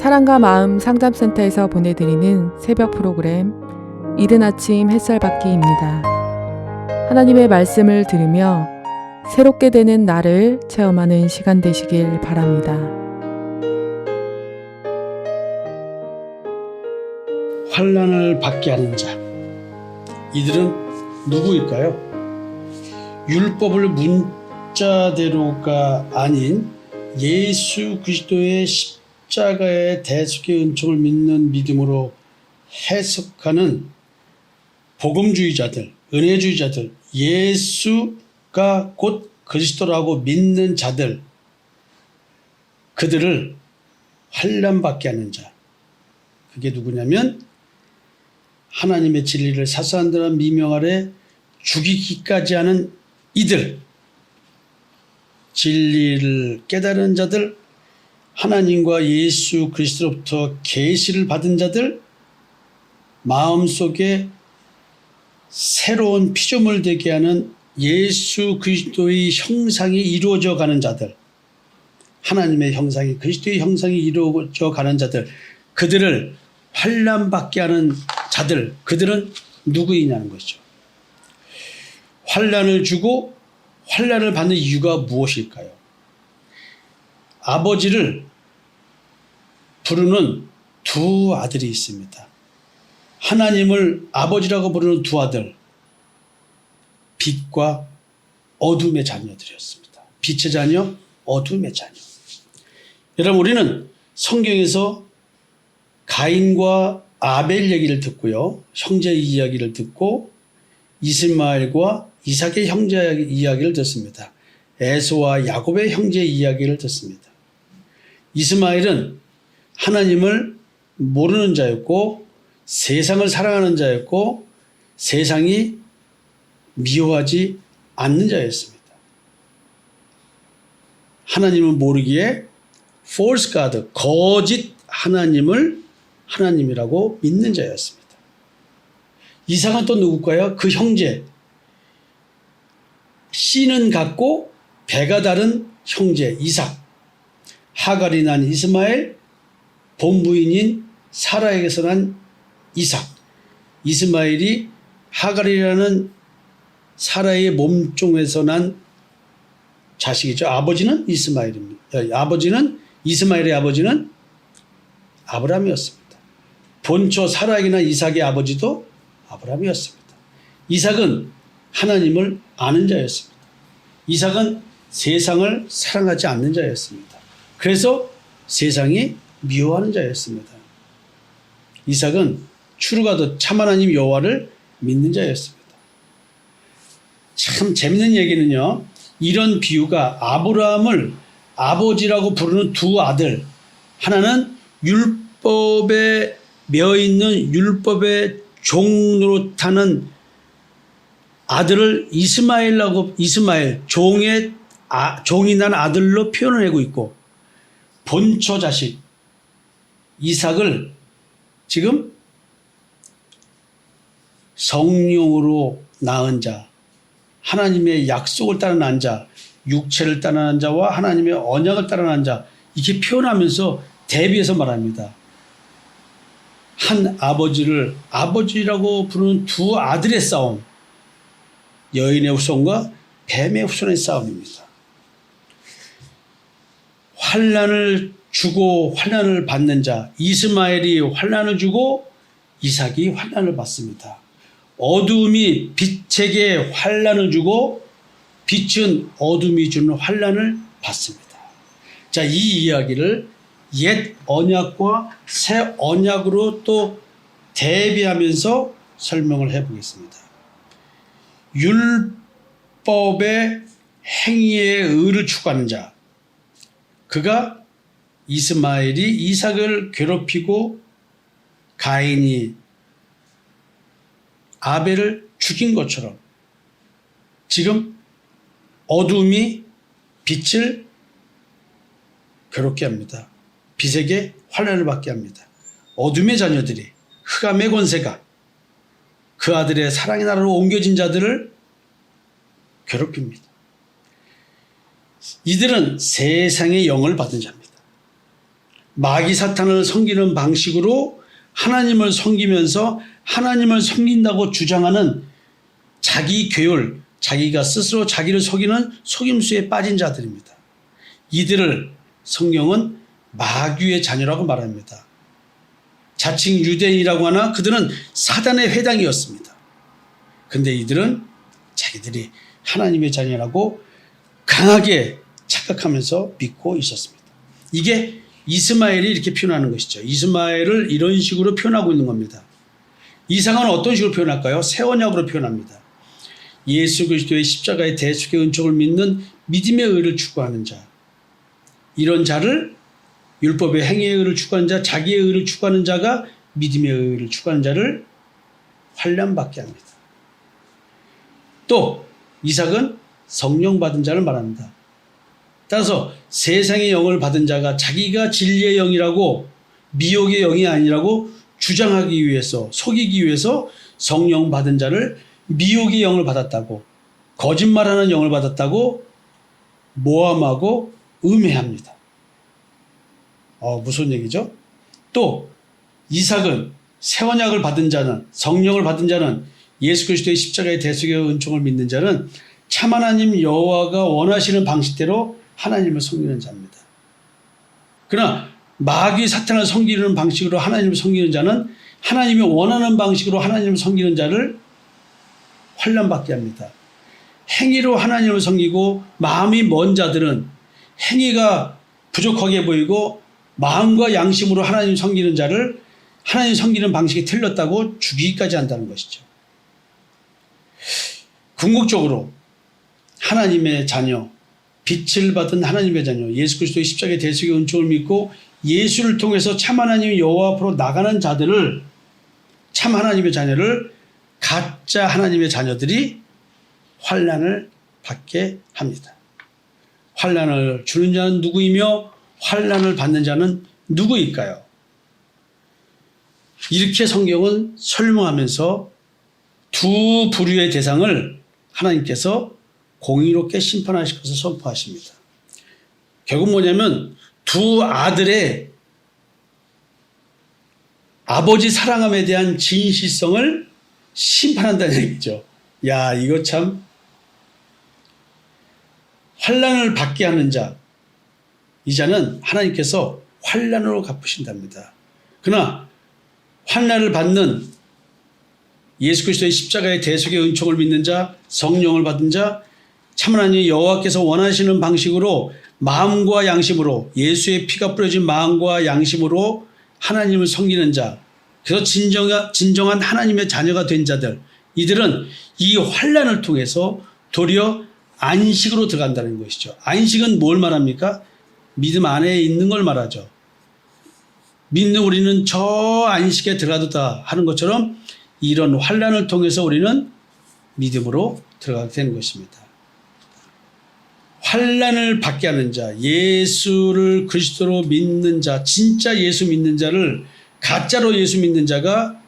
사랑과 마음 상담센터에서 보내드리는 새벽 프로그램 이른 아침 햇살받기입니다. 하나님의 말씀을 들으며 새롭게 되는 나를 체험하는 시간 되시길 바랍니다. 환난을 받게 하는 자, 이들은 누구일까요? 율법을 문자대로가 아닌 예수 그리스도의 십자가의 대속의 은총을 믿는 믿음으로 해석하는 복음주의자들, 은혜주의자들, 예수가 곧 그리스도라고 믿는 자들, 그들을 환난받게 하는 자, 그게 누구냐면 하나님의 진리를 사사한다는 미명 아래 죽이기까지 하는 이들, 진리를 깨달은 자들, 하나님과 예수 그리스도로부터 계시를 받은 자들, 마음속에 새로운 피조물 되게 하는 예수 그리스도의 형상이 이루어져 가는 자들, 하나님의 형상이 그리스도의 형상이 이루어져 가는 자들, 그들을 환난받게 하는 자들, 그들은 누구이냐는 것이죠. 환난을 주고 환난을 받는 이유가 무엇일까요? 아버지를 부르는 두 아들이 있습니다. 하나님을 아버지라고 부르는 두 아들, 빛과 어둠의 자녀들이었습니다. 빛의 자녀, 어둠의 자녀. 여러분, 우리는 성경에서 가인과 아벨 얘기를 듣고요, 형제 이야기를 듣고 이스마엘과 이삭의 형제 이야기를 듣습니다. 에서와 야곱의 형제 이야기를 듣습니다. 이스마엘은 하나님을 모르는 자였고 세상을 사랑하는 자였고 세상이 미워하지 않는 자였습니다. 하나님을 모르기에 false god, 거짓 하나님을 하나님이라고 믿는 자였습니다. 이삭은 또 누굴까요? 그 형제, 씨는 같고 배가 다른 형제 이삭, 하갈이 난 이스마엘, 본부인인 사라에게서 난 이삭, 이스마엘이 하갈이라는 사라의 몸종에서 난 자식이죠. 아버지는 이스마엘입니다. 이스마엘의 아버지는 아브라함이었습니다. 본초 사라에게 난 이삭의 아버지도 아브라함이었습니다. 이삭은 하나님을 아는 자였습니다. 이삭은 세상을 사랑하지 않는 자였습니다. 그래서 세상이 미워하는 자였습니다. 이삭은 추루가도 참 하나님 여호와를 믿는 자였습니다. 참 재밌는 얘기는요, 이런 비유가 아브라함을 아버지라고 부르는 두 아들, 하나는 율법에 매어있는 율법의 종 노릇하는 아들을 이스마엘, 종이 난 아들로 표현을 하고 있고, 본초 자식 이삭을 지금 성령으로 낳은 자, 하나님의 약속을 따라 낳은 자, 육체를 따라 낳은 자와 하나님의 언약을 따라 낳은 자, 이렇게 표현하면서 대비해서 말합니다. 한 아버지를 아버지라고 부르는 두 아들의 싸움, 여인의 후손과 뱀의 후손의 싸움입니다. 환난을 주고 환난을 받는 자, 이스마엘이 환난을 주고 이삭이 환난을 받습니다. 어둠이 빛에게 환난을 주고 빛은 어둠이 주는 환난을 받습니다. 자, 이 이야기를 옛 언약과 새 언약으로 또 대비하면서 설명을 해보겠습니다. 율법의 행위의 의를 추구하는 자, 그가 이스마엘이 이삭을 괴롭히고 가인이 아벨을 죽인 것처럼 지금 어둠이 빛을 괴롭게 합니다. 빛에게 환난을 받게 합니다. 어둠의 자녀들이, 흑암의 권세가 그 아들의 사랑의 나라로 옮겨진 자들을 괴롭힙니다. 이들은 세상의 영을 받은 자입니다. 마귀 사탄을 섬기는 방식으로 하나님을 섬기면서 하나님을 섬긴다고 주장하는 자기 교율, 자기가 스스로 자기를 속이는 속임수에 빠진 자들입니다. 이들을 성경은 마귀의 자녀라고 말합니다. 자칭 유대인이라고 하나 그들은 사단의 회당이었습니다. 근데 이들은 자기들이 하나님의 자녀라고 강하게 착각하면서 믿고 있었습니다. 이게 이스마엘이 이렇게 표현하는 것이죠. 이스마엘을 이런 식으로 표현하고 있는 겁니다. 이상은 어떤 식으로 표현할까요? 새 언약으로 표현합니다. 예수 그리스도의 십자가의 대속의 은총을 믿는 믿음의 의를 추구하는 자. 이런 자를 율법의 행위의 의를 추구하는 자, 자기의 의를 추구하는 자가 믿음의 의를 추구하는 자를 환난받게 합니다. 또 이삭은 성령 받은 자를 말합니다. 따라서 세상의 영을 받은 자가 자기가 진리의 영이라고 미혹의 영이 아니라고 주장하기 위해서 속이기 위해서 성령 받은 자를 미혹의 영을 받았다고 거짓말하는 영을 받았다고 모함하고 음해합니다. 무슨 얘기죠? 또 이삭은 새 언약을 받은 자는 성령을 받은 자는 예수 그리스도의 십자가의 대속의 은총을 믿는 자는 참 하나님 여호와가 원하시는 방식대로 하나님을 섬기는 자입니다. 그러나 마귀 사탄을 섬기는 방식으로 하나님을 섬기는 자는 하나님이 원하는 방식으로 하나님을 섬기는 자를 환난받게 합니다. 행위로 하나님을 섬기고 마음이 먼 자들은 행위가 부족하게 보이고 마음과 양심으로 하나님 섬기는 자를 하나님 섬기는 방식이 틀렸다고 죽이기까지 한다는 것이죠. 궁극적으로 하나님의 자녀, 빛을 받은 하나님의 자녀, 예수 그리스도의 십자가의 대속의 은총을 믿고 예수를 통해서 참 하나님 여호와 앞으로 나가는 자들을 참 하나님의 자녀를 가짜 하나님의 자녀들이 환난을 받게 합니다. 환난을 주는 자는 누구이며 환난을 받는 자는 누구일까요? 이렇게 성경은 설명하면서 두 부류의 대상을 하나님께서 공의롭게 심판하실 것을 선포하십니다. 결국 뭐냐면 두 아들의 아버지 사랑함에 대한 진실성을 심판한다는 얘기죠. 야, 이거 참 환난을 받게 하는 자, 이 자는 하나님께서 환난으로 갚으신답니다. 그러나 환난을 받는 예수 그리스도의 십자가의 대속의 은총을 믿는 자, 성령을 받은 자, 참 하나님 여호와께서 원하시는 방식으로 마음과 양심으로 예수의 피가 뿌려진 마음과 양심으로 하나님을 섬기는 자, 그래서 진정한 하나님의 자녀가 된 자들, 이들은 이 환난을 통해서 도리어 안식으로 들어간다는 것이죠. 안식은 뭘 말합니까? 믿음 안에 있는 걸 말하죠. 믿는 우리는 저 안식에 들어가도다 하는 것처럼 이런 환난을 통해서 우리는 믿음으로 들어가게 되는 것입니다. 환난을 받게 하는 자, 예수를 그리스도로 믿는 자, 진짜 예수 믿는 자를 가짜로 예수 믿는 자가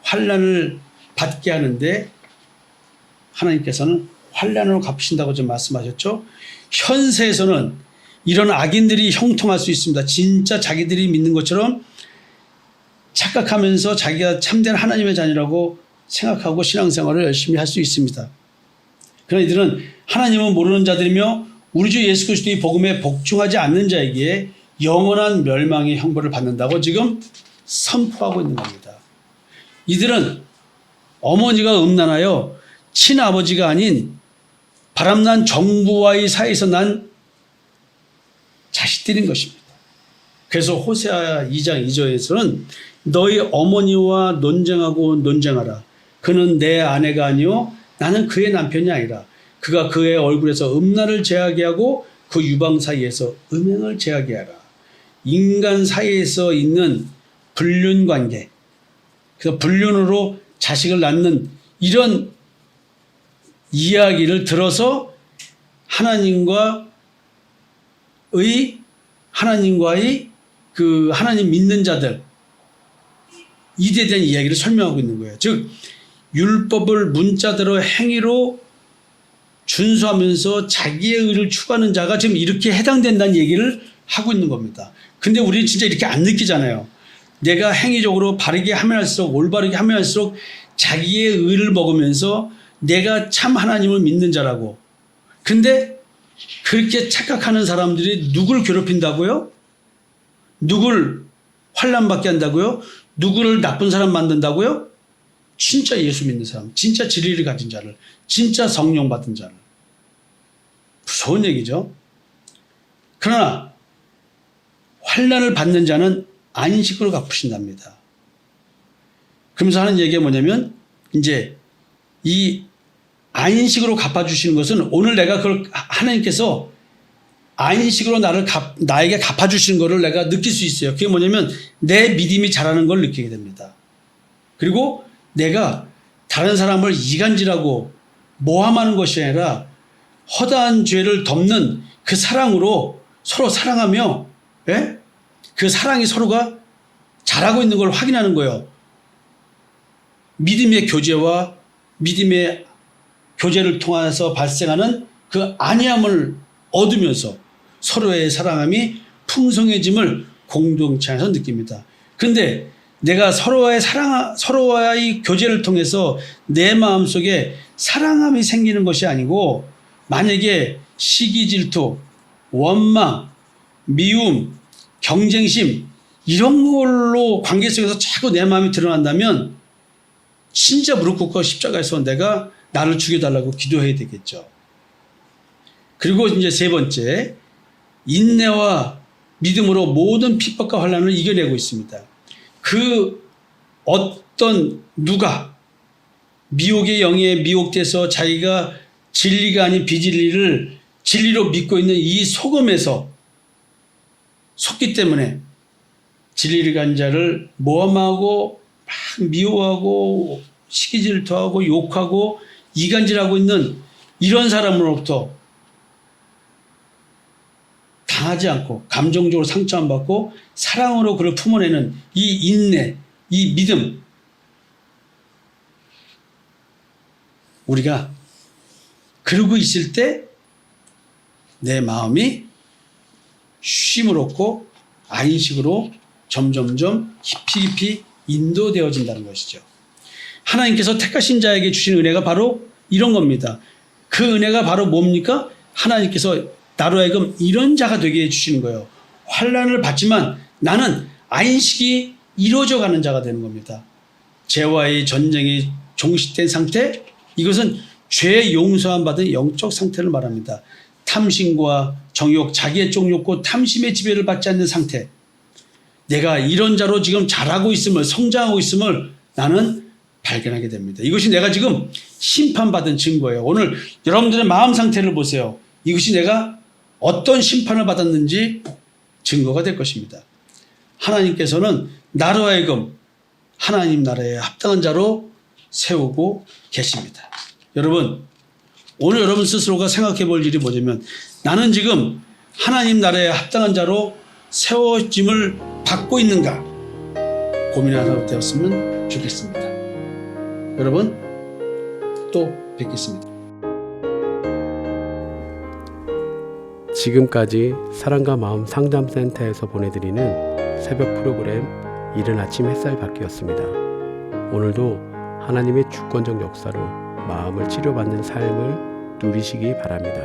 환난을 받게 하는데 하나님께서는 환난으로 갚으신다고 좀 말씀하셨죠. 현세에서는 이런 악인들이 형통할 수 있습니다. 진짜 자기들이 믿는 것처럼 착각하면서 자기가 참된 하나님의 자녀라고 생각하고 신앙생활을 열심히 할 수 있습니다. 그러나 이들은 하나님은 모르는 자들이며 우리 주 예수 그리스도의 복음에 복종하지 않는 자에게 영원한 멸망의 형벌을 받는다고 지금 선포하고 있는 겁니다. 이들은 어머니가 음란하여 친아버지가 아닌 바람난 정부와의 사이에서 난 자식들인 것입니다. 그래서 호세아 2장 2절에서는 너희 어머니와 논쟁하라. 그는 내 아내가 아니요 나는 그의 남편이 아니라 그가 그의 얼굴에서 음란을 제하게 하고 그 유방 사이에서 음행을 제하게 하라. 인간 사이에서 있는 불륜 관계, 그래서 불륜으로 자식을 낳는 이런 이야기를 들어서 하나님과의 그 하나님 믿는 자들 이에 대한 이야기를 설명하고 있는 거예요. 즉 율법을 문자대로 행위로 준수하면서 자기의 의를 추구하는 자가 지금 이렇게 해당된다는 얘기를 하고 있는 겁니다. 근데 우리는 진짜 이렇게 안 느끼잖아요. 내가 행위적으로 바르게 하면 할수록, 올바르게 하면 할수록 자기의 의를 먹으면서 내가 참 하나님을 믿는 자라고. 근데 그렇게 착각하는 사람들이 누굴 괴롭힌다고요? 누굴 환난받게 한다고요? 누구를 나쁜 사람 만든다고요? 진짜 예수 믿는 사람, 진짜 진리를 가진 자를, 진짜 성령 받은 자를. 무서운 얘기죠. 그러나 환난을 받는 자는 안식으로 갚으신답니다. 그러면서 하는 얘기가 뭐냐면 이제 이 안식으로 갚아주시는 것은 오늘 내가 그걸 하나님께서 안식으로 나에게 갚아주시는 것을 내가 느낄 수 있어요. 그게 뭐냐면 내 믿음이 자라는 걸 느끼게 됩니다. 그리고 내가 다른 사람을 이간질하고 모함하는 것이 아니라 허다한 죄를 덮는 그 사랑으로 서로 사랑하며, 예? 그 사랑이 서로가 자라고 있는 걸 확인하는 거예요. 믿음의 교제와 믿음의 교제를 통해서 발생하는 그 안위함을 얻으면서 서로의 사랑함이 풍성해짐을 공동체 안에서 느낍니다. 근데 내가 서로와의 교제를 통해서 내 마음속에 사랑함이 생기는 것이 아니고, 만약에 시기 질투, 원망, 미움, 경쟁심 이런 걸로 관계 속에서 자꾸 내 마음이 드러난다면 진짜 무릎 꿇고 십자가에서 내가 나를 죽여달라고 기도해야 되겠죠. 그리고 이제 세 번째, 인내와 믿음으로 모든 핍박과 환난을 이겨내고 있습니다. 그 어떤 누가 미혹의 영에 미혹돼서 자기가 진리가 아닌 비진리를 진리로 믿고 있는 이 속음에서 속기 때문에 진리를 가진 자를 모함하고 막 미워하고 시기질투하고 욕하고 이간질하고 있는 이런 사람으로부터 당하지 않고 감정적으로 상처 안 받고 사랑으로 그를 품어내는 이 인내, 이 믿음, 우리가 그러고 있을 때 내 마음이 쉼을 얻고 안식으로 점점점 깊이 인도되어진다는 것이죠. 하나님께서 택하신 자에게 주신 은혜가 바로 이런 겁니다. 그 은혜가 바로 뭡니까? 하나님께서 나로 하여금 이런 자가 되게 해주시는 거예요. 환난을 받지만 나는 안식이 이루어져 가는 자가 되는 겁니다. 죄와의 전쟁이 종식된 상태, 이것은 죄 용서함 받은 영적 상태를 말합니다. 탐심과 정욕, 자기의 쪽욕고 탐심의 지배를 받지 않는 상태. 내가 이런 자로 지금 자라고 있음을, 성장하고 있음을 나는 발견하게 됩니다. 이것이 내가 지금 심판받은 증거예요. 오늘 여러분들의 마음 상태를 보세요. 이것이 내가 어떤 심판을 받았는지 증거가 될 것입니다. 하나님께서는 나로 하여금 하나님 나라에 합당한 자로 세우고 계십니다. 여러분, 오늘 여러분 스스로가 생각해 볼 일이 뭐냐면, 나는 지금 하나님 나라에 합당한 자로 세워짐을 받고 있는가 고민하게 되었으면 좋겠습니다. 여러분, 또 뵙겠습니다. 지금까지 사랑과 마음 상담센터에서 보내드리는 새벽 프로그램 이른 아침 햇살 받기였습니다. 오늘도 하나님의 주권적 역사로 마음을 치료받는 삶을 누리시기 바랍니다.